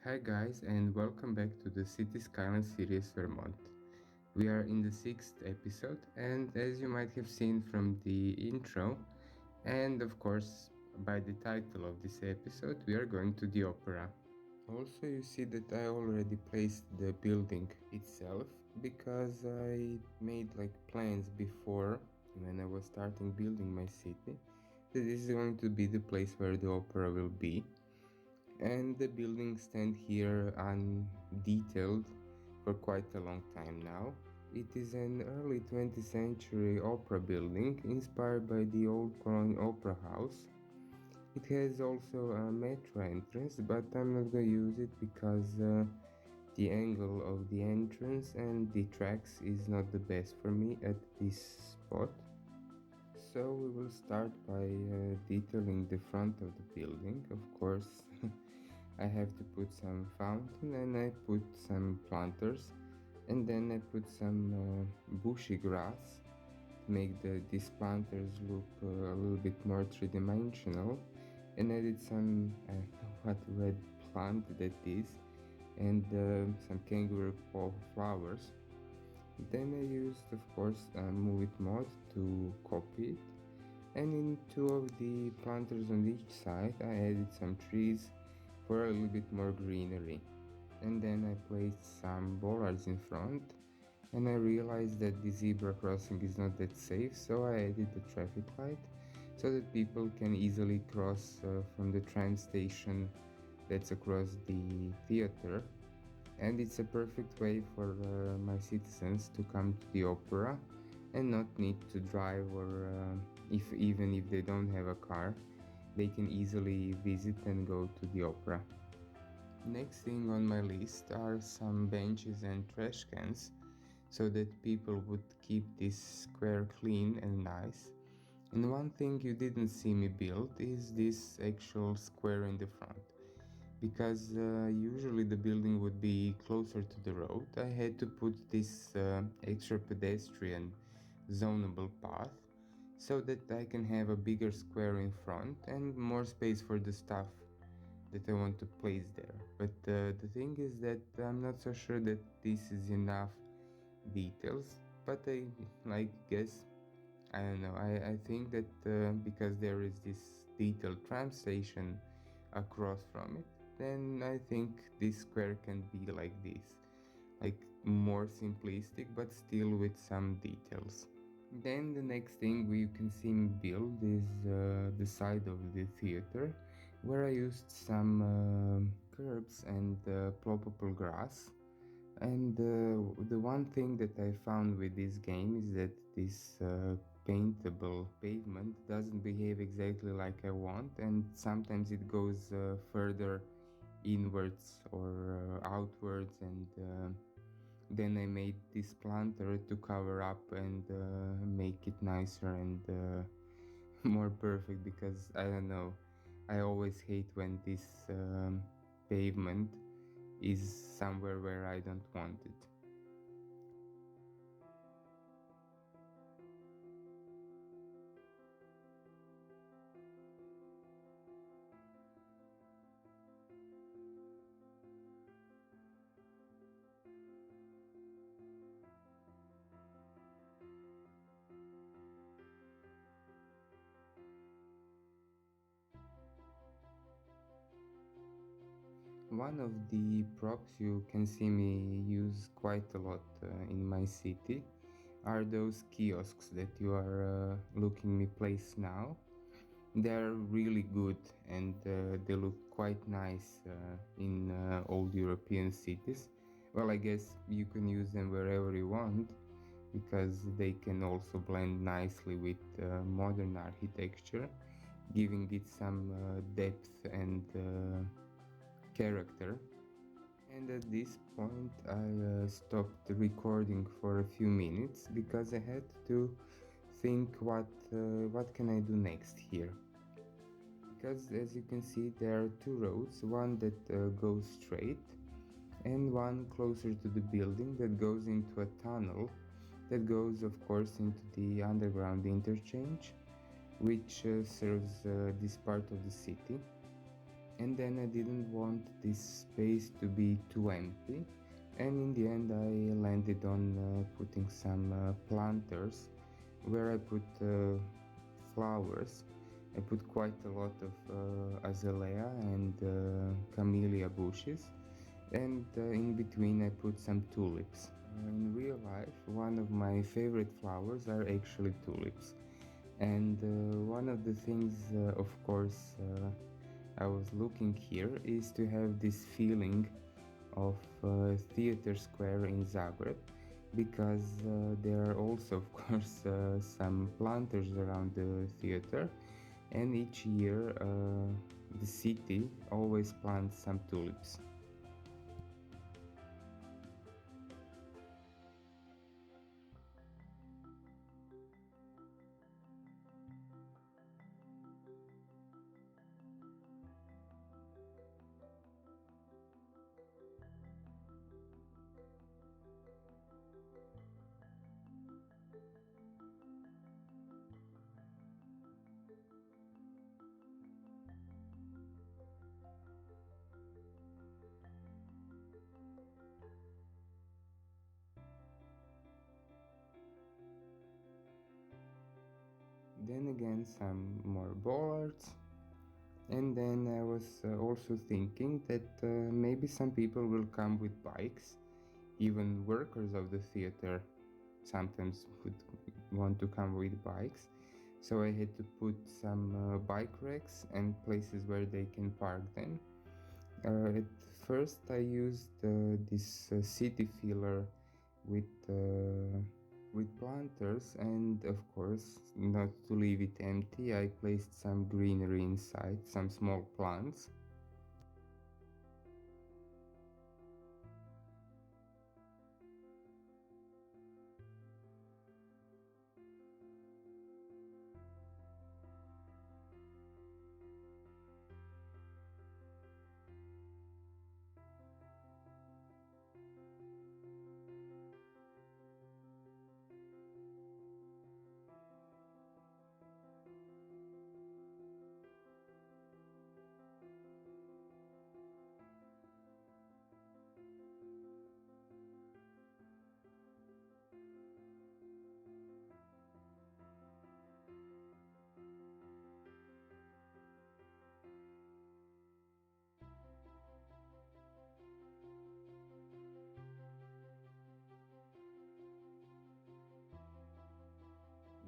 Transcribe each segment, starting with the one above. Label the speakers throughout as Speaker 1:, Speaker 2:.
Speaker 1: Hi guys, and welcome back to the Cities Skylines series Vermont. We are in the sixth episode, and as you might have seen from the intro, and of course by the title of this episode, we are going to the opera. Also, you see that I already placed the building itself because I made plans before when I was starting building my city that this is going to be the place where the opera will be. And the buildings stand here undetailed for quite a long time now. It is an early 20th century opera building inspired by the old Cologne Opera House. It has also a metro entrance, but I'm not going to use it because the angle of the entrance and the tracks is not the best for me at this spot. So we will start by detailing the front of the building. Of course, I have to put some fountain and I put some planters, and then I put some bushy grass to make these planters look a little bit more three-dimensional, and I did some I don't know what red plant that is, and some kangaroo paw flowers. Then I used, of course, Move It mod to copy it, and in two of the planters on each side I added some trees for a little bit more greenery. And then I placed some bollards in front, and I realized that the zebra crossing is not that safe, so I added the traffic light so that people can easily cross from the train station that's across the theater. And it's a perfect way for my citizens to come to the opera and not need to drive, or if even if they don't have a car, they can easily visit and go to the opera. Next thing on my list are some benches and trash cans so that people would keep this square clean and nice. And one thing you didn't see me build is this actual square in the front. Because usually the building would be closer to the road, I had to put this extra pedestrian zonable path so that I can have a bigger square in front and more space for the stuff that I want to place there. But the thing is that I'm not so sure that this is enough details. But guess I don't know. I think that because there is this detailed tram station across from it, then I think this square can be like this, like more simplistic, but still with some details. Then the next thing we can see me build is the side of the theater, where I used some curbs and ploppable grass. And the one thing that I found with this game is that this paintable pavement doesn't behave exactly like I want, and sometimes it goes further inwards or outwards, and then I made this planter to cover up and make it nicer and more perfect, because I don't know, I always hate when this pavement is somewhere where I don't want it. One of the props you can see me use quite a lot in my city are those kiosks that you are looking me place now. They're really good, and they look quite nice in old European cities. Well, I guess you can use them wherever you want because they can also blend nicely with modern architecture, giving it some depth and character. And at this point, I stopped recording for a few minutes because I had to think what can I do next here. Because as you can see, there are two roads, one that goes straight and one closer to the building that goes into a tunnel that goes, of course, into the underground interchange, which serves this part of the city. And then I didn't want this space to be too empty, and in the end I landed on putting some planters where I put flowers. I put quite a lot of azalea and camellia bushes, and in between I put some tulips. In real life, one of my favorite flowers are actually tulips, and one of the things, of course, I was looking here is to have this feeling of theater square in Zagreb, because there are also, of course, some planters around the theater, and each year the city always plants some tulips. Then again, some more bollards. And then I was also thinking that maybe some people will come with bikes. Even workers of the theater sometimes would want to come with bikes. So I had to put some bike racks and places where they can park them. At first, I used this city filler with planters, and of course, not to leave it empty, I placed some greenery inside, some small plants.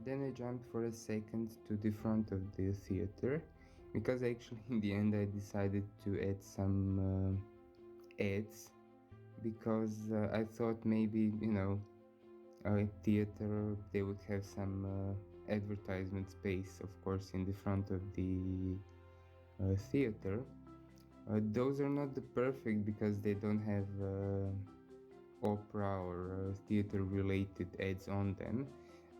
Speaker 1: Then I jumped for a second to the front of the theater, because actually in the end I decided to add some ads, because I thought maybe, theater, they would have some advertisement space, of course, in the front of the theater. Those are not the perfect, because they don't have opera or theater related ads on them,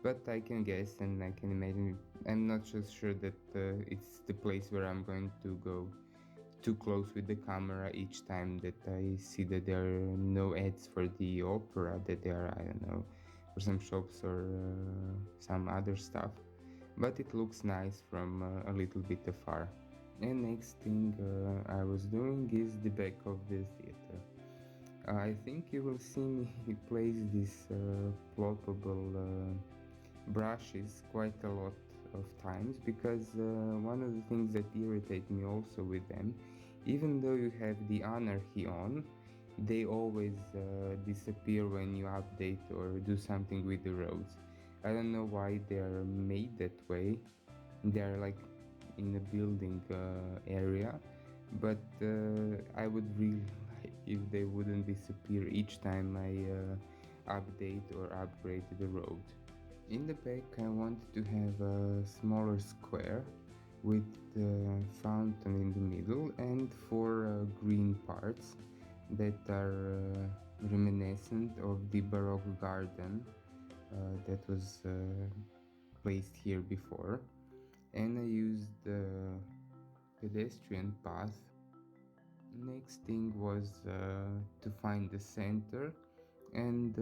Speaker 1: but I can guess and I can imagine. I'm not so sure that it's the place where I'm going to go too close with the camera each time that I see that there are no ads for the opera, that there are, I don't know, for some shops or some other stuff. But it looks nice from a little bit afar. And next thing I was doing is the back of the theater. I think you will see me place these ploppable brushes quite a lot of times, because one of the things that irritate me also with them, even though you have the anarchy on, they always disappear when you update or do something with the roads. I don't know why they are made that way. They are like in a building area, but I would really like if they wouldn't disappear each time I update or upgrade the road. In the back, I wanted to have a smaller square with the fountain in the middle and four green parts that are reminiscent of the Baroque garden that was placed here before. And I used the pedestrian path. Next thing was to find the center, and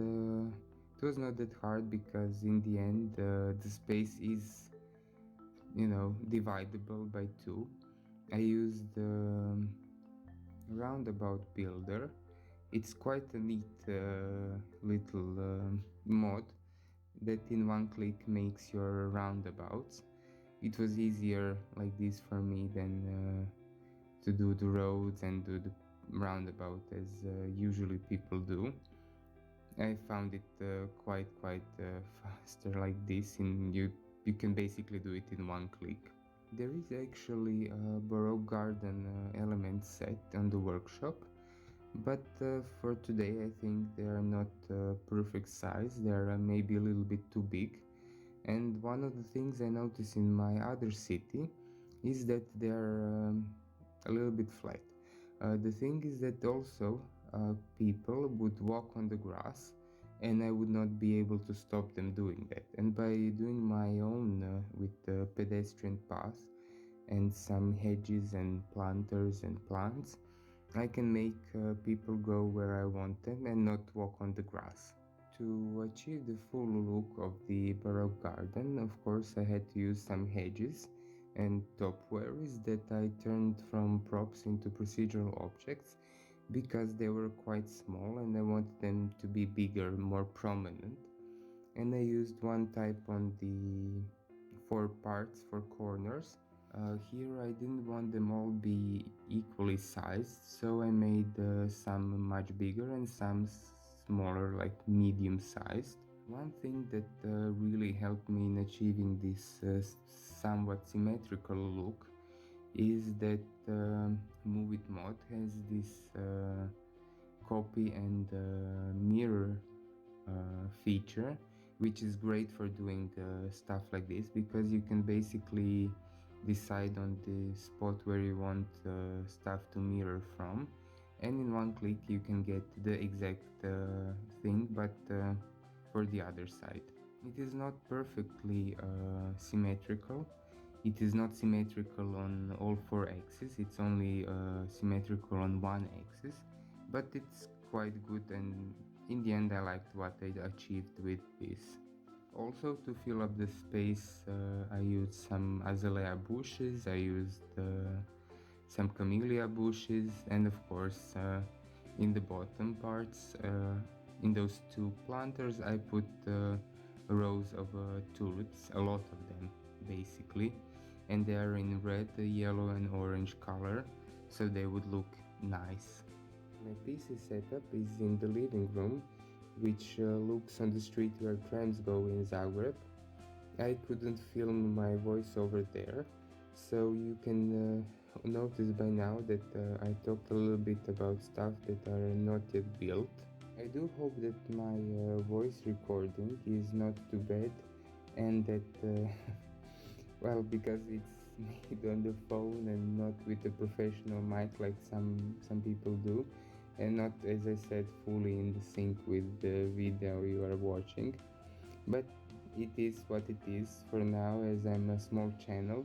Speaker 1: it was not that hard, because in the end the space is, dividable by two, I used roundabout builder. It's quite a neat little mod that in one click makes your roundabouts. It was easier like this for me than to do the roads and do the roundabout as usually people do. I found it quite faster like this, and you can basically do it in one click. There is actually a Baroque garden element set on the workshop, but for today I think they are not perfect size. They are maybe a little bit too big. And one of the things I notice in my other city is that they are a little bit flat. The thing is that also people would walk on the grass, and I would not be able to stop them doing that. And by doing my own with the pedestrian path and some hedges and planters and plants, I can make people go where I want them and not walk on the grass. To achieve the full look of the Baroque garden, of course, I had to use some hedges and topiaries that I turned from props into procedural objects because they were quite small and I wanted them to be bigger, more prominent. And I used one type on the four parts for corners. Here I didn't want them all be equally sized, so I made some much bigger and some smaller, like medium sized. One thing that really helped me in achieving this somewhat symmetrical look is that Move It Mod has this copy and mirror feature, which is great for doing stuff like this because you can basically decide on the spot where you want stuff to mirror from, and in one click you can get the exact thing but for the other side. It is not perfectly symmetrical. It is not symmetrical on all four axes, it's only symmetrical on one axis, but it's quite good, and in the end I liked what I achieved with this. Also, to fill up the space, I used some azalea bushes, I used some camellia bushes, and of course in the bottom parts, in those two planters I put rows of tulips, a lot of them basically, and they are in red, yellow and orange color, so they would look nice. My PC setup is in the living room, which looks on the street where trams go in Zagreb. I couldn't film my voice over there, so you can notice by now that I talked a little bit about stuff that are not yet built. I do hope that my voice recording is not too bad and that, well, because it's made on the phone and not with a professional mic like some people do, and not, as I said, fully in the sync with the video you are watching. But it is what it is for now, as I'm a small channel.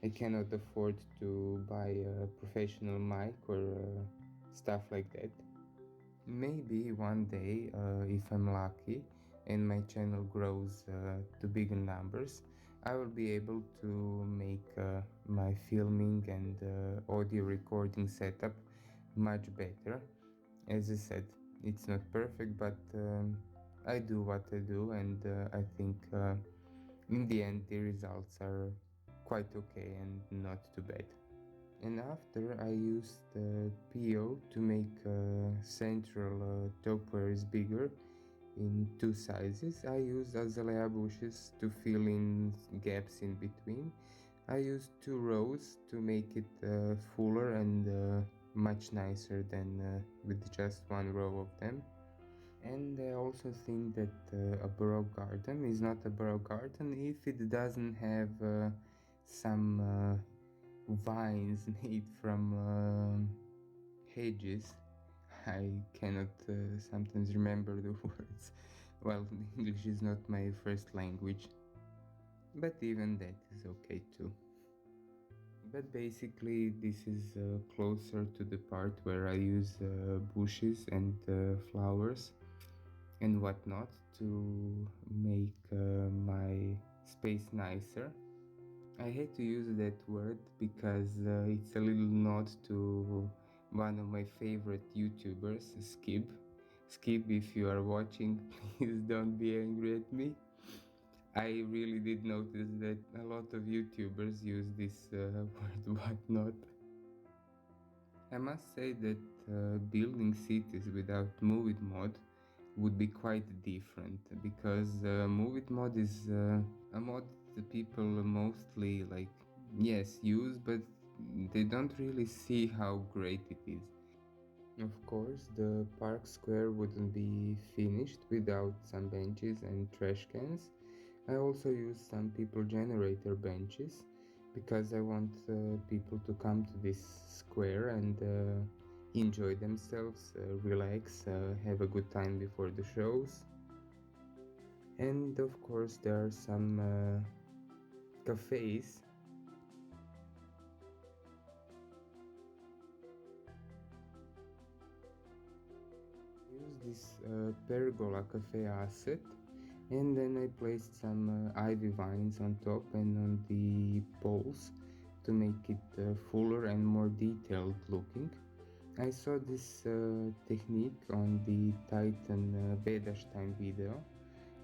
Speaker 1: I cannot afford to buy a professional mic or stuff like that. Maybe one day, if I'm lucky and my channel grows to bigger numbers, I will be able to make my filming and audio recording setup much better. As I said, it's not perfect, but I do what I do, and I think in the end the results are quite okay and not too bad. And after I used PO to make central topiaries bigger in two sizes. I used azalea bushes to fill in gaps in between. I used two rows to make it fuller and much nicer than with just one row of them. And I also think that a Baroque garden is not a Baroque garden if it doesn't have some vines made from hedges. I cannot sometimes remember the words. Well, English is not my first language, but even that is okay too. But basically, this is closer to the part where I use bushes and flowers and whatnot to make my space nicer. I hate to use that word because it's a little nod to one of my favorite YouTubers, Skib. Skib, if you are watching, please don't be angry at me. I really did notice that a lot of YouTubers use this word whatnot. I must say that building cities without Move It mod would be quite different because Move It mod is a mod that people mostly like, yes, use, but they don't really see how great it is. Of course, the park square wouldn't be finished without some benches and trash cans. I also use some people generator benches because I want people to come to this square and enjoy themselves, relax, have a good time before the shows. And of course, there are some cafes. Use this pergola cafe asset, and then I placed some ivy vines on top and on the poles to make it fuller and more detailed looking. I saw this technique on the Titan Bedestein video.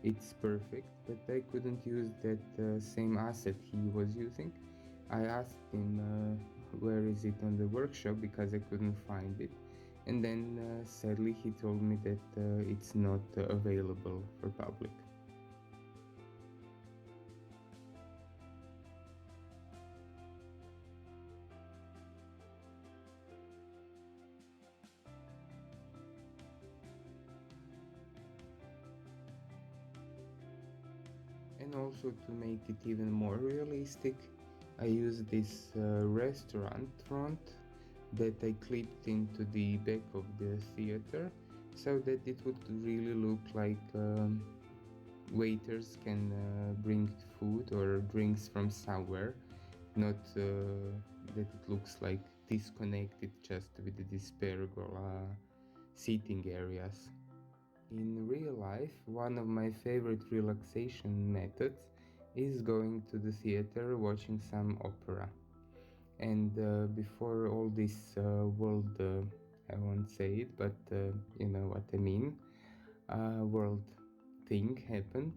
Speaker 1: It's perfect, but I couldn't use that same asset he was using. I asked him where is it on the workshop because I couldn't find it, and then sadly he told me that it's not available for public. And also to make it even more realistic, I used this restaurant front that I clipped into the back of the theater so that it would really look like waiters can bring food or drinks from somewhere, not that it looks like disconnected just with this pergola seating areas. In real life, one of my favorite relaxation methods is going to the theater watching some opera. And before all this world, I won't say it, but you know what I mean, world thing happened,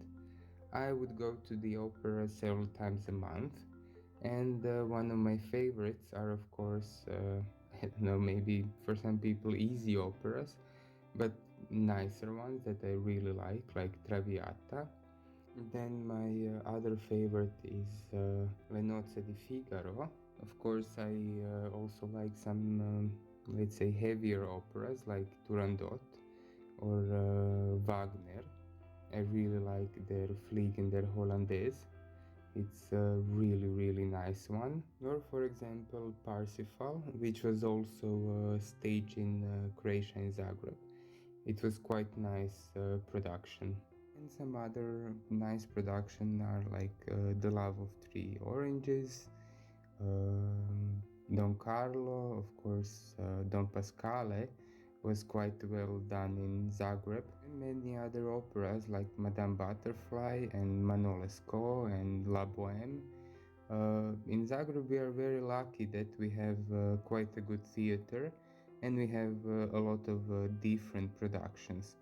Speaker 1: I would go to the opera several times a month. And one of my favorites are, of course, I don't know, maybe for some people easy operas, but nicer ones that I really like Traviata. Then my other favorite is Le Nozze di Figaro. Of course, I also like some, let's say, heavier operas like Turandot or Wagner. I really like their Fliegen der Hollandaise. It's a really nice one. Or for example, Parsifal, which was also staged in Croatia in Zagreb. It was quite nice production. And some other nice production are like The Love of Three Oranges, um, Don Carlo, of course, Don Pasquale was quite well done in Zagreb, and many other operas like Madame Butterfly and Manon Lescaut and La Boheme. In Zagreb, we are very lucky that we have quite a good theater and we have a lot of different productions.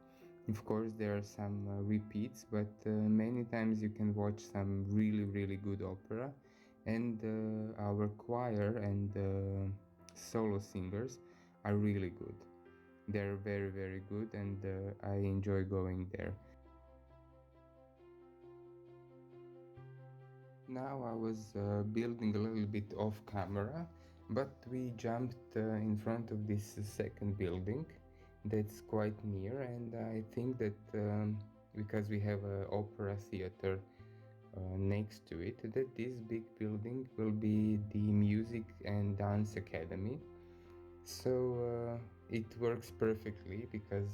Speaker 1: Of course, there are some repeats, but many times you can watch some really good opera. And our choir and solo singers are really good. They're very good, and I enjoy going there. Now I was building a little bit off camera, but we jumped in front of this second building that's quite near, and I think that because we have an opera theater next to it, that this big building will be the Music and Dance Academy. So it works perfectly because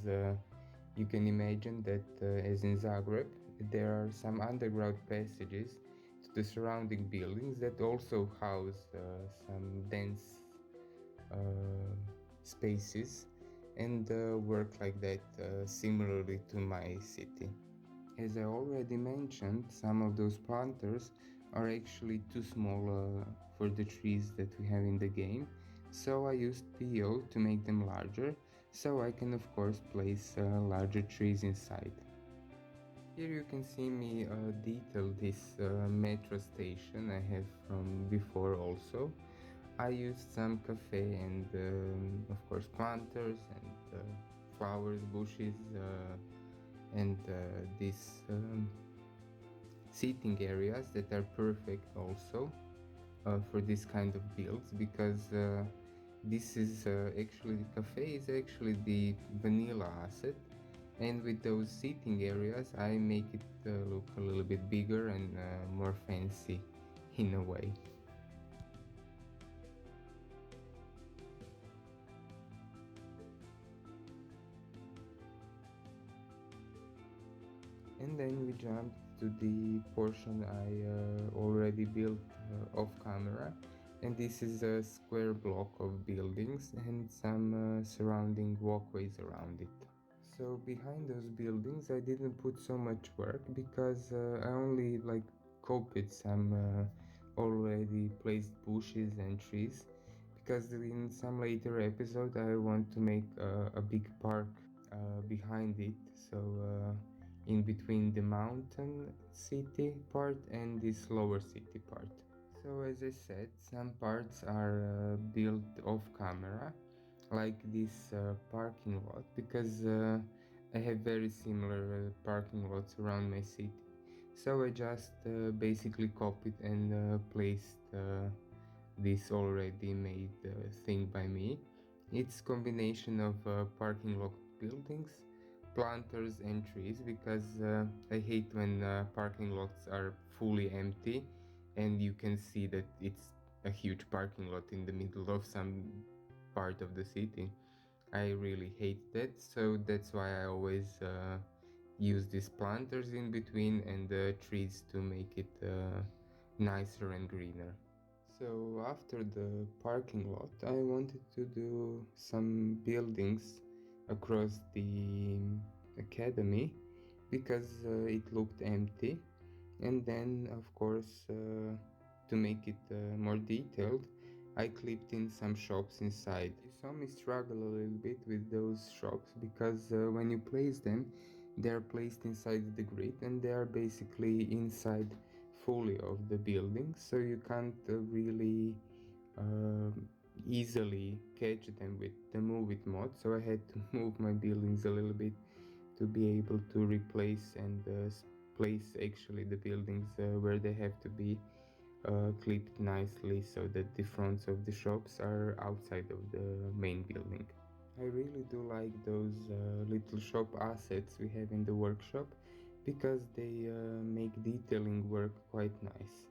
Speaker 1: you can imagine that as in Zagreb, there are some underground passages to the surrounding buildings that also house some dance uh, spaces and work like that similarly to my city. As I already mentioned, some of those planters are actually too small for the trees that we have in the game, so I used PO to make them larger, so I can of course place larger trees inside. Here you can see me detail this metro station I have from before also. I used some cafe and of course planters and flowers, bushes, and these seating areas that are perfect also for this kind of builds, because this is actually the cafe is actually the vanilla asset, and with those seating areas I make it look a little bit bigger and more fancy in a way. And then we jumped to the portion I already built off camera, and this is a square block of buildings and some surrounding walkways around it. So behind those buildings I didn't put so much work because I only copied some already placed bushes and trees, because in some later episode I want to make a big park behind it, so in between the mountain city part and this lower city part. So as I said, some parts are built off camera, like this parking lot, because I have very similar parking lots around my city. So I just basically copied and placed this already made thing by me. It's combination of parking lot buildings, planters and trees, because I hate when parking lots are fully empty and you can see that it's a huge parking lot in the middle of some part of the city. I really hate that, so that's why I always use these planters in between and the trees to make it nicer and greener. So after the parking lot, I wanted to do some buildings across the academy, because it looked empty. And then, of course, to make it more detailed, I clipped in some shops inside. You saw me struggle a little bit with those shops because when you place them, they are placed inside the grid and they are basically inside fully of the building, so you can't really uh, easily catch them with the move it mod. So I had to move my buildings a little bit to be able to replace and place actually the buildings where they have to be clipped nicely, so that the fronts of the shops are outside of the main building. I really do like those little shop assets we have in the workshop, because they make detailing work quite nice.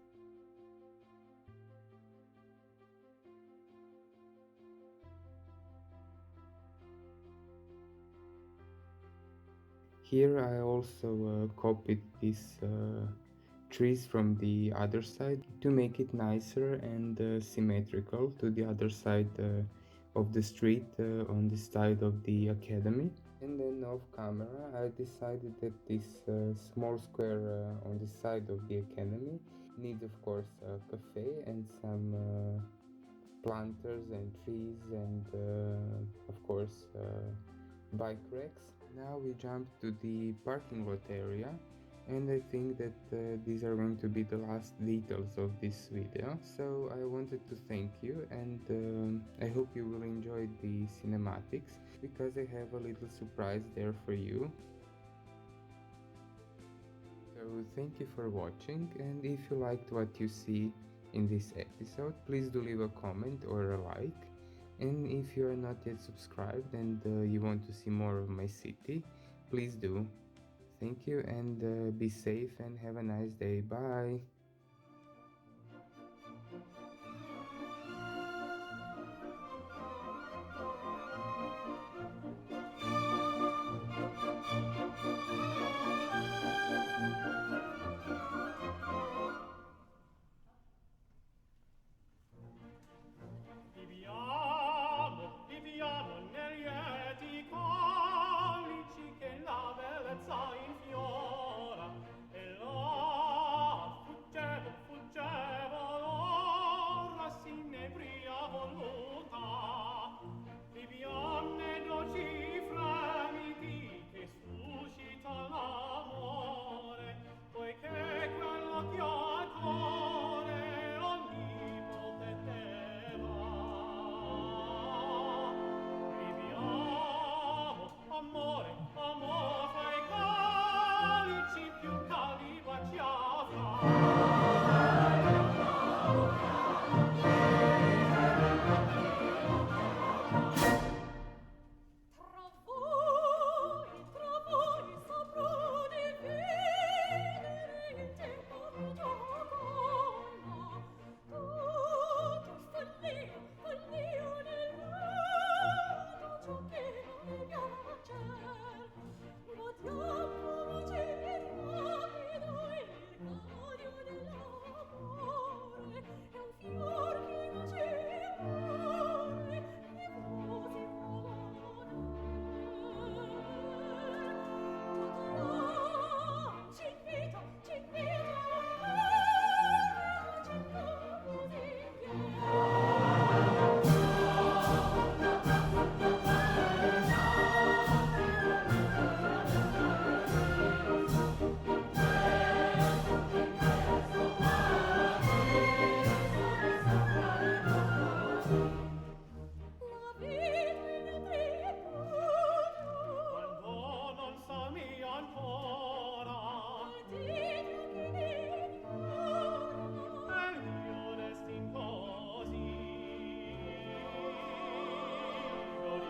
Speaker 1: Here I also copied these trees from the other side to make it nicer and symmetrical to the other side of the street on the side of the academy. And then off camera I decided that this small square on the side of the academy needs of course a cafe and some planters and trees and of course bike racks. Now we jump to the parking lot area, and I think that these are going to be the last details of this video. So I wanted to thank you, and I hope you will enjoy the cinematics, because I have a little surprise there for you. So thank you for watching, and if you liked what you see in this episode, please do leave a comment or a like. And if you are not yet subscribed and you want to see more of my city, please do. Thank you, and be safe and have a nice day. Bye.
Speaker 2: Viviamo negli lieti colici che la bellezza infiora, e là fugge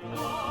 Speaker 2: Oh